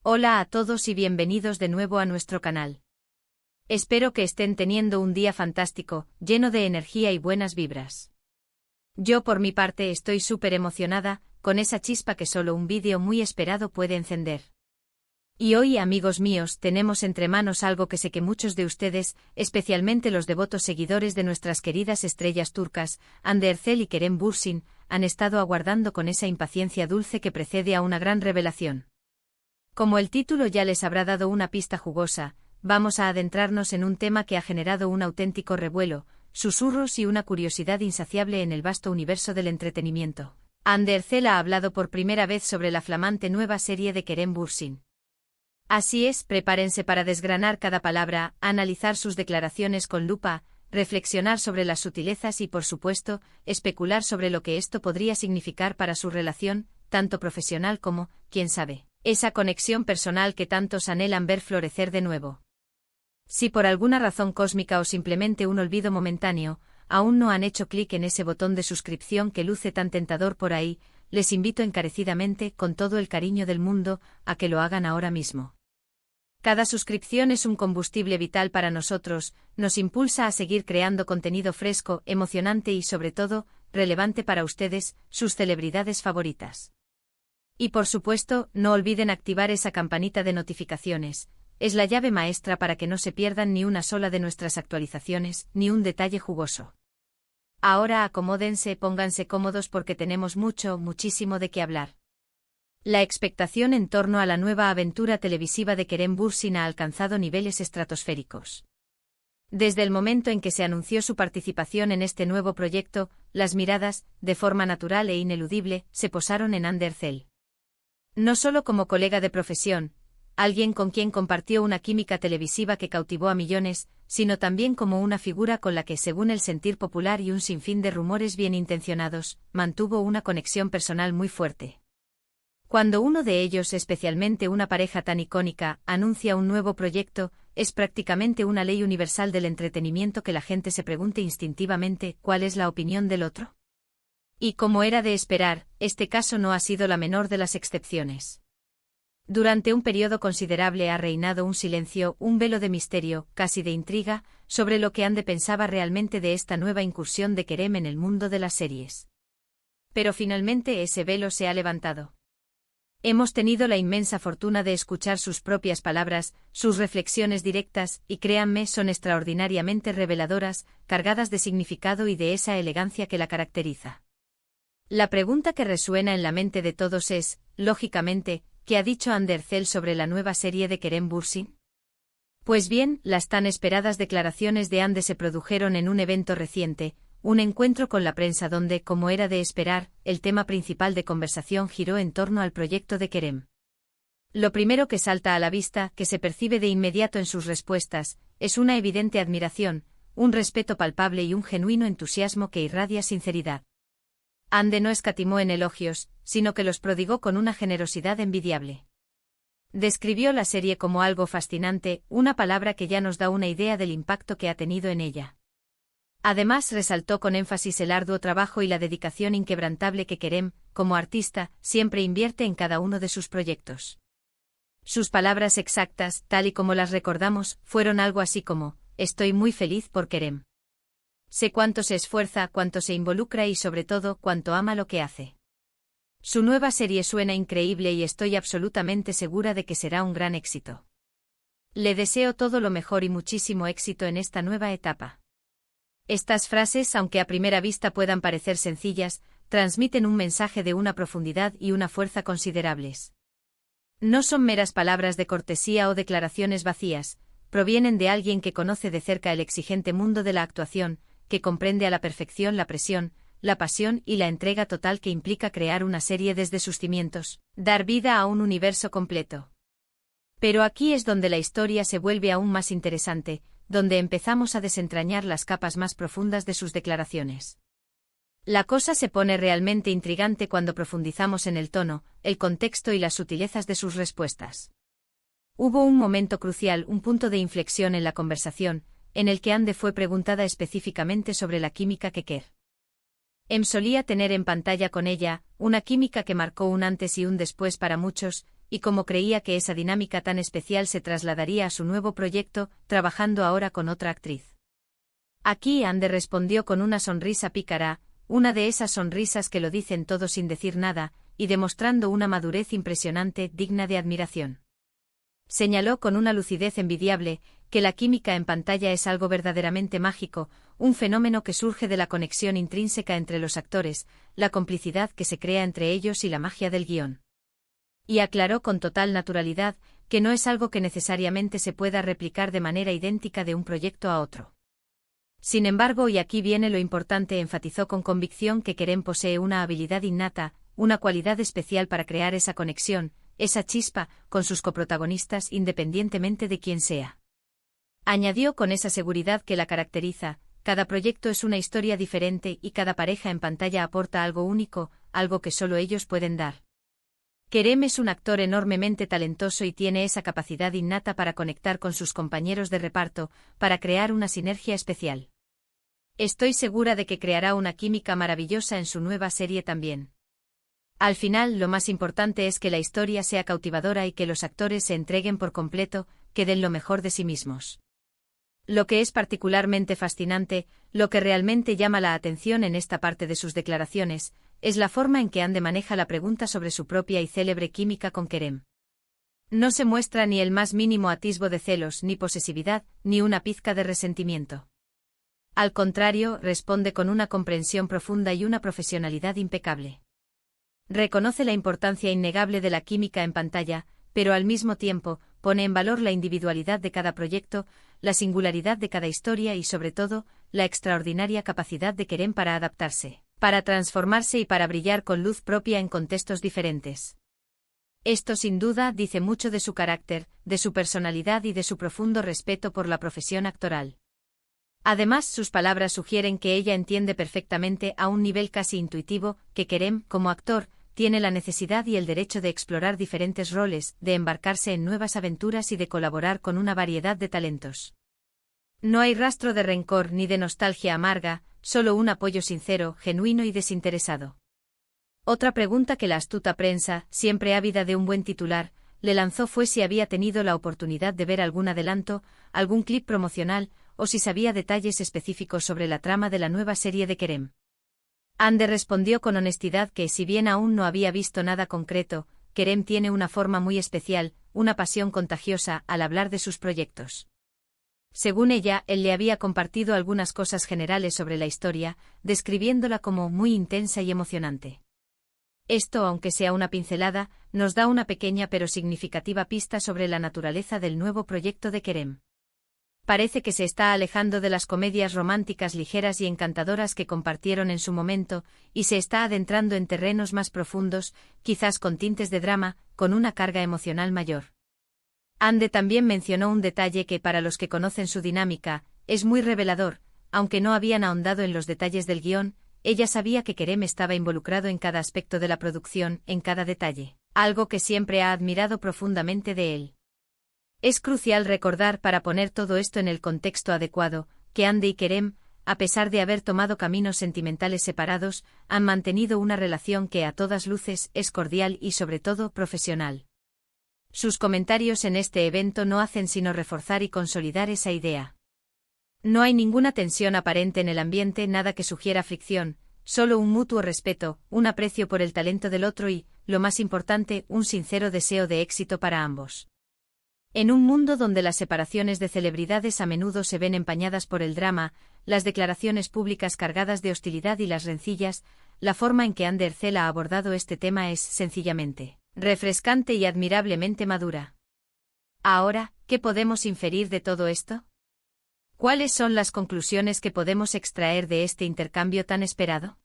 Hola a todos y bienvenidos de nuevo a nuestro canal. Espero que estén teniendo un día fantástico, lleno de energía y buenas vibras. Yo por mi parte estoy súper emocionada, con esa chispa que solo un vídeo muy esperado puede encender. Y hoy, amigos míos, tenemos entre manos algo que sé que muchos de ustedes, especialmente los devotos seguidores de nuestras queridas estrellas turcas, Hande Erçel y Kerem Bürsin, han estado aguardando con esa impaciencia dulce que precede a una gran revelación. Como el título ya les habrá dado una pista jugosa, vamos a adentrarnos en un tema que ha generado un auténtico revuelo, susurros y una curiosidad insaciable en el vasto universo del entretenimiento. Hande Erçel ha hablado por primera vez sobre la flamante nueva serie de Kerem Bürsin. Así es, prepárense para desgranar cada palabra, analizar sus declaraciones con lupa, reflexionar sobre las sutilezas y, por supuesto, especular sobre lo que esto podría significar para su relación, tanto profesional como, quién sabe, esa conexión personal que tantos anhelan ver florecer de nuevo. Si por alguna razón cósmica o simplemente un olvido momentáneo, aún no han hecho clic en ese botón de suscripción que luce tan tentador por ahí, les invito encarecidamente, con todo el cariño del mundo, a que lo hagan ahora mismo. Cada suscripción es un combustible vital para nosotros, nos impulsa a seguir creando contenido fresco, emocionante y sobre todo, relevante para ustedes, sus celebridades favoritas. Y por supuesto, no olviden activar esa campanita de notificaciones, es la llave maestra para que no se pierdan ni una sola de nuestras actualizaciones, ni un detalle jugoso. Ahora acomódense, pónganse cómodos porque tenemos muchísimo de qué hablar. La expectación en torno a la nueva aventura televisiva de Kerem Bürsin ha alcanzado niveles estratosféricos. Desde el momento en que se anunció su participación en este nuevo proyecto, las miradas, de forma natural e ineludible, se posaron en Hande Erçel. No solo como colega de profesión, alguien con quien compartió una química televisiva que cautivó a millones, sino también como una figura con la que, según el sentir popular y un sinfín de rumores bien intencionados, mantuvo una conexión personal muy fuerte. Cuando uno de ellos, especialmente una pareja tan icónica, anuncia un nuevo proyecto, es prácticamente una ley universal del entretenimiento que la gente se pregunte instintivamente cuál es la opinión del otro. Y como era de esperar, este caso no ha sido la menor de las excepciones. Durante un periodo considerable ha reinado un silencio, un velo de misterio, casi de intriga, sobre lo que Hande pensaba realmente de esta nueva incursión de Kerem en el mundo de las series. Pero finalmente ese velo se ha levantado. Hemos tenido la inmensa fortuna de escuchar sus propias palabras, sus reflexiones directas, y créanme, son extraordinariamente reveladoras, cargadas de significado y de esa elegancia que la caracteriza. La pregunta que resuena en la mente de todos es, lógicamente, ¿qué ha dicho Hande Erçel sobre la nueva serie de Kerem Bürsin? Pues bien, las tan esperadas declaraciones de Hande se produjeron en un evento reciente, un encuentro con la prensa donde, como era de esperar, el tema principal de conversación giró en torno al proyecto de Kerem. Lo primero que salta a la vista, que se percibe de inmediato en sus respuestas, es una evidente admiración, un respeto palpable y un genuino entusiasmo que irradia sinceridad. Hande no escatimó en elogios, sino que los prodigó con una generosidad envidiable. Describió la serie como algo fascinante, una palabra que ya nos da una idea del impacto que ha tenido en ella. Además, resaltó con énfasis el arduo trabajo y la dedicación inquebrantable que Kerem, como artista, siempre invierte en cada uno de sus proyectos. Sus palabras exactas, tal y como las recordamos, fueron algo así como: estoy muy feliz por Kerem. Sé cuánto se esfuerza, cuánto se involucra y sobre todo, cuánto ama lo que hace. Su nueva serie suena increíble y estoy absolutamente segura de que será un gran éxito. Le deseo todo lo mejor y muchísimo éxito en esta nueva etapa. Estas frases, aunque a primera vista puedan parecer sencillas, transmiten un mensaje de una profundidad y una fuerza considerables. No son meras palabras de cortesía o declaraciones vacías, provienen de alguien que conoce de cerca el exigente mundo de la actuación, que comprende a la perfección la presión, la pasión y la entrega total que implica crear una serie desde sus cimientos, dar vida a un universo completo. Pero aquí es donde la historia se vuelve aún más interesante, donde empezamos a desentrañar las capas más profundas de sus declaraciones. La cosa se pone realmente intrigante cuando profundizamos en el tono, el contexto y las sutilezas de sus respuestas. Hubo un momento crucial, un punto de inflexión en la conversación, en el que Hande fue preguntada específicamente sobre la química que Kerem solía tener en pantalla con ella, una química que marcó un antes y un después para muchos, y cómo creía que esa dinámica tan especial se trasladaría a su nuevo proyecto, trabajando ahora con otra actriz. Aquí Ande respondió con una sonrisa pícara, una de esas sonrisas que lo dicen todo sin decir nada, y demostrando una madurez impresionante, digna de admiración. Señaló con una lucidez envidiable, que la química en pantalla es algo verdaderamente mágico, un fenómeno que surge de la conexión intrínseca entre los actores, la complicidad que se crea entre ellos y la magia del guión. Y aclaró con total naturalidad, que no es algo que necesariamente se pueda replicar de manera idéntica de un proyecto a otro. Sin embargo, y aquí viene lo importante, enfatizó con convicción que Kerem posee una habilidad innata, una cualidad especial para crear esa conexión, esa chispa, con sus coprotagonistas independientemente de quién sea. Añadió con esa seguridad que la caracteriza, cada proyecto es una historia diferente y cada pareja en pantalla aporta algo único, algo que solo ellos pueden dar. Kerem es un actor enormemente talentoso y tiene esa capacidad innata para conectar con sus compañeros de reparto, para crear una sinergia especial. Estoy segura de que creará una química maravillosa en su nueva serie también. Al final, lo más importante es que la historia sea cautivadora y que los actores se entreguen por completo, que den lo mejor de sí mismos. Lo que es particularmente fascinante, lo que realmente llama la atención en esta parte de sus declaraciones, es la forma en que Ande maneja la pregunta sobre su propia y célebre química con Kerem. No se muestra ni el más mínimo atisbo de celos, ni posesividad, ni una pizca de resentimiento. Al contrario, responde con una comprensión profunda y una profesionalidad impecable. Reconoce la importancia innegable de la química en pantalla, pero al mismo tiempo, pone en valor la individualidad de cada proyecto, la singularidad de cada historia y sobre todo, la extraordinaria capacidad de Kerem para adaptarse, para transformarse y para brillar con luz propia en contextos diferentes. Esto sin duda dice mucho de su carácter, de su personalidad y de su profundo respeto por la profesión actoral. Además, sus palabras sugieren que ella entiende perfectamente a un nivel casi intuitivo, que Kerem, como actor, tiene la necesidad y el derecho de explorar diferentes roles, de embarcarse en nuevas aventuras y de colaborar con una variedad de talentos. No hay rastro de rencor ni de nostalgia amarga, solo un apoyo sincero, genuino y desinteresado. Otra pregunta que la astuta prensa, siempre ávida de un buen titular, le lanzó fue si había tenido la oportunidad de ver algún adelanto, algún clip promocional, o si sabía detalles específicos sobre la trama de la nueva serie de Kerem. Ande respondió con honestidad que si bien aún no había visto nada concreto, Kerem tiene una forma muy especial, una pasión contagiosa al hablar de sus proyectos. Según ella, él le había compartido algunas cosas generales sobre la historia, describiéndola como muy intensa y emocionante. Esto, aunque sea una pincelada, nos da una pequeña pero significativa pista sobre la naturaleza del nuevo proyecto de Kerem. Parece que se está alejando de las comedias románticas ligeras y encantadoras que compartieron en su momento, y se está adentrando en terrenos más profundos, quizás con tintes de drama, con una carga emocional mayor. Ande también mencionó un detalle que para los que conocen su dinámica, es muy revelador, aunque no habían ahondado en los detalles del guión, ella sabía que Kerem estaba involucrado en cada aspecto de la producción, en cada detalle, algo que siempre ha admirado profundamente de él. Es crucial recordar para poner todo esto en el contexto adecuado, que Ande y Kerem, a pesar de haber tomado caminos sentimentales separados, han mantenido una relación que a todas luces es cordial y sobre todo profesional. Sus comentarios en este evento no hacen sino reforzar y consolidar esa idea. No hay ninguna tensión aparente en el ambiente, nada que sugiera fricción, solo un mutuo respeto, un aprecio por el talento del otro y, lo más importante, un sincero deseo de éxito para ambos. En un mundo donde las separaciones de celebridades a menudo se ven empañadas por el drama, las declaraciones públicas cargadas de hostilidad y las rencillas, la forma en que Ande Erçel ha abordado este tema es, sencillamente, refrescante y admirablemente madura. Ahora, ¿qué podemos inferir de todo esto? ¿Cuáles son las conclusiones que podemos extraer de este intercambio tan esperado?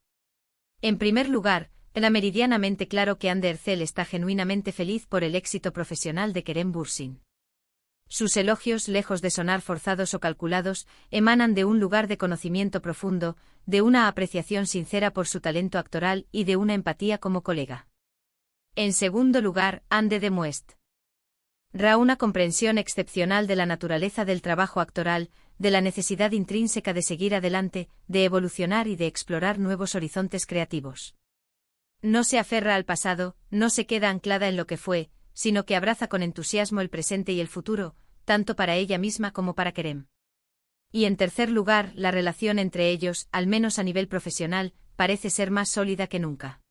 En primer lugar, era meridianamente claro que Ande Erçel está genuinamente feliz por el éxito profesional de Kerem Bürsin. Sus elogios, lejos de sonar forzados o calculados, emanan de un lugar de conocimiento profundo, de una apreciación sincera por su talento actoral y de una empatía como colega. En segundo lugar, Ande demuestra una comprensión excepcional de la naturaleza del trabajo actoral, de la necesidad intrínseca de seguir adelante, de evolucionar y de explorar nuevos horizontes creativos. No se aferra al pasado, no se queda anclada en lo que fue, sino que abraza con entusiasmo el presente y el futuro, tanto para ella misma como para Kerem. Y en tercer lugar, la relación entre ellos, al menos a nivel profesional, parece ser más sólida que nunca.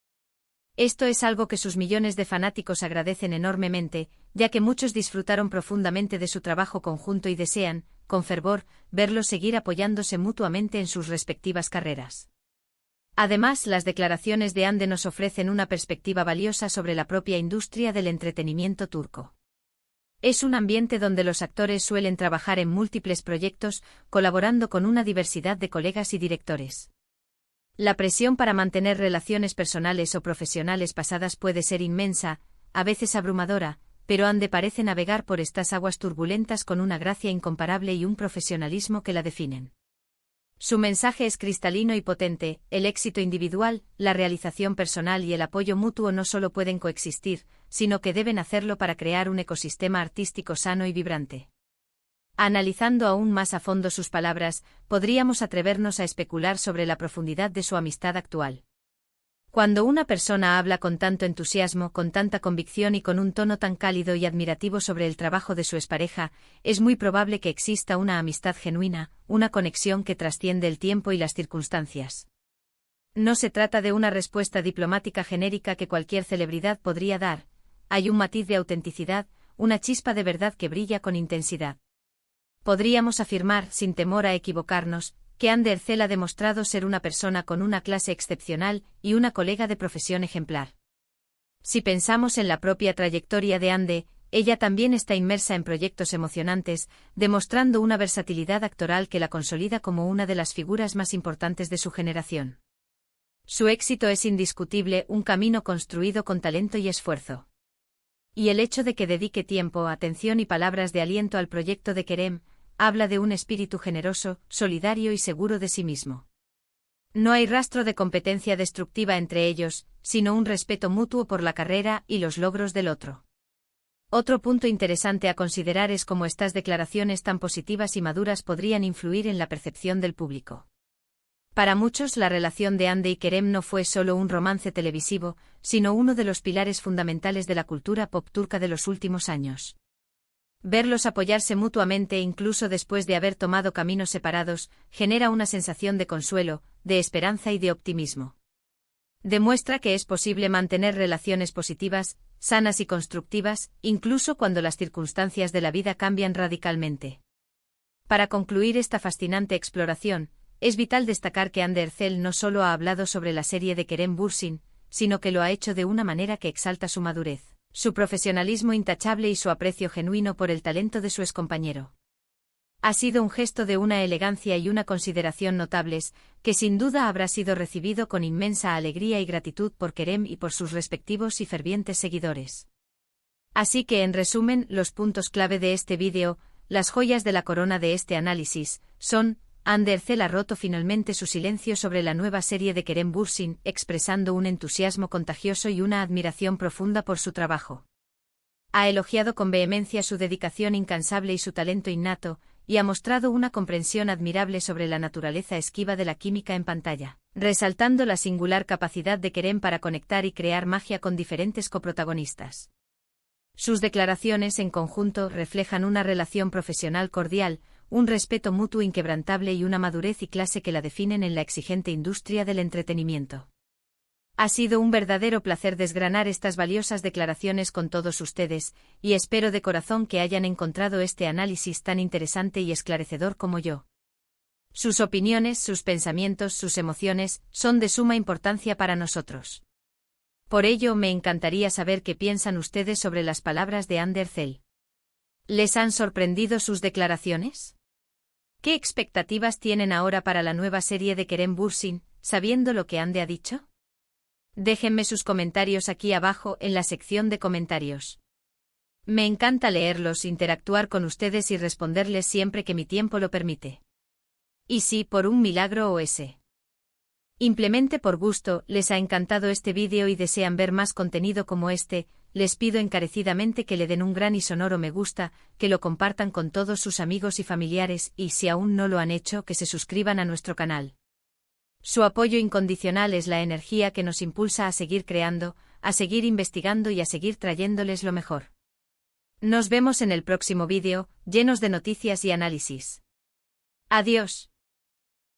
Esto es algo que sus millones de fanáticos agradecen enormemente, ya que muchos disfrutaron profundamente de su trabajo conjunto y desean, con fervor, verlos seguir apoyándose mutuamente en sus respectivas carreras. Además, las declaraciones de Hande nos ofrecen una perspectiva valiosa sobre la propia industria del entretenimiento turco. Es un ambiente donde los actores suelen trabajar en múltiples proyectos, colaborando con una diversidad de colegas y directores. La presión para mantener relaciones personales o profesionales pasadas puede ser inmensa, a veces abrumadora, pero Hande parece navegar por estas aguas turbulentas con una gracia incomparable y un profesionalismo que la definen. Su mensaje es cristalino y potente: el éxito individual, la realización personal y el apoyo mutuo no solo pueden coexistir, sino que deben hacerlo para crear un ecosistema artístico sano y vibrante. Analizando aún más a fondo sus palabras, podríamos atrevernos a especular sobre la profundidad de su amistad actual. Cuando una persona habla con tanto entusiasmo, con tanta convicción y con un tono tan cálido y admirativo sobre el trabajo de su expareja, es muy probable que exista una amistad genuina, una conexión que trasciende el tiempo y las circunstancias. No se trata de una respuesta diplomática genérica que cualquier celebridad podría dar, hay un matiz de autenticidad, una chispa de verdad que brilla con intensidad. Podríamos afirmar, sin temor a equivocarnos, que Hande Erçel ha demostrado ser una persona con una clase excepcional y una colega de profesión ejemplar. Si pensamos en la propia trayectoria de Hande, ella también está inmersa en proyectos emocionantes, demostrando una versatilidad actoral que la consolida como una de las figuras más importantes de su generación. Su éxito es indiscutible, un camino construido con talento y esfuerzo. Y el hecho de que dedique tiempo, atención y palabras de aliento al proyecto de Kerem, habla de un espíritu generoso, solidario y seguro de sí mismo. No hay rastro de competencia destructiva entre ellos, sino un respeto mutuo por la carrera y los logros del otro. Otro punto interesante a considerar es cómo estas declaraciones tan positivas y maduras podrían influir en la percepción del público. Para muchos, la relación de Hande y Kerem no fue solo un romance televisivo, sino uno de los pilares fundamentales de la cultura pop turca de los últimos años. Verlos apoyarse mutuamente incluso después de haber tomado caminos separados, genera una sensación de consuelo, de esperanza y de optimismo. Demuestra que es posible mantener relaciones positivas, sanas y constructivas, incluso cuando las circunstancias de la vida cambian radicalmente. Para concluir esta fascinante exploración, es vital destacar que Hande Erçel no solo ha hablado sobre la serie de Kerem Bürsin, sino que lo ha hecho de una manera que exalta su madurez, su profesionalismo intachable y su aprecio genuino por el talento de su excompañero. Ha sido un gesto de una elegancia y una consideración notables, que sin duda habrá sido recibido con inmensa alegría y gratitud por Kerem y por sus respectivos y fervientes seguidores. Así que, en resumen, los puntos clave de este vídeo, las joyas de la corona de este análisis, son: Hande Erçel ha roto finalmente su silencio sobre la nueva serie de Kerem Bürsin, expresando un entusiasmo contagioso y una admiración profunda por su trabajo. Ha elogiado con vehemencia su dedicación incansable y su talento innato, y ha mostrado una comprensión admirable sobre la naturaleza esquiva de la química en pantalla, resaltando la singular capacidad de Kerem para conectar y crear magia con diferentes coprotagonistas. Sus declaraciones en conjunto reflejan una relación profesional cordial, un respeto mutuo inquebrantable y una madurez y clase que la definen en la exigente industria del entretenimiento. Ha sido un verdadero placer desgranar estas valiosas declaraciones con todos ustedes, y espero de corazón que hayan encontrado este análisis tan interesante y esclarecedor como yo. Sus opiniones, sus pensamientos, sus emociones, son de suma importancia para nosotros. Por ello, me encantaría saber qué piensan ustedes sobre las palabras de Hande Erçel. ¿Les han sorprendido sus declaraciones? ¿Qué expectativas tienen ahora para la nueva serie de Kerem Bürsin, sabiendo lo que Hande ha dicho? Déjenme sus comentarios aquí abajo en la sección de comentarios. Me encanta leerlos, interactuar con ustedes y responderles siempre que mi tiempo lo permite. Y si, por un milagro o simplemente por gusto, les ha encantado este vídeo y desean ver más contenido como este, les pido encarecidamente que le den un gran y sonoro me gusta, que lo compartan con todos sus amigos y familiares y, si aún no lo han hecho, que se suscriban a nuestro canal. Su apoyo incondicional es la energía que nos impulsa a seguir creando, a seguir investigando y a seguir trayéndoles lo mejor. Nos vemos en el próximo vídeo, llenos de noticias y análisis. Adiós.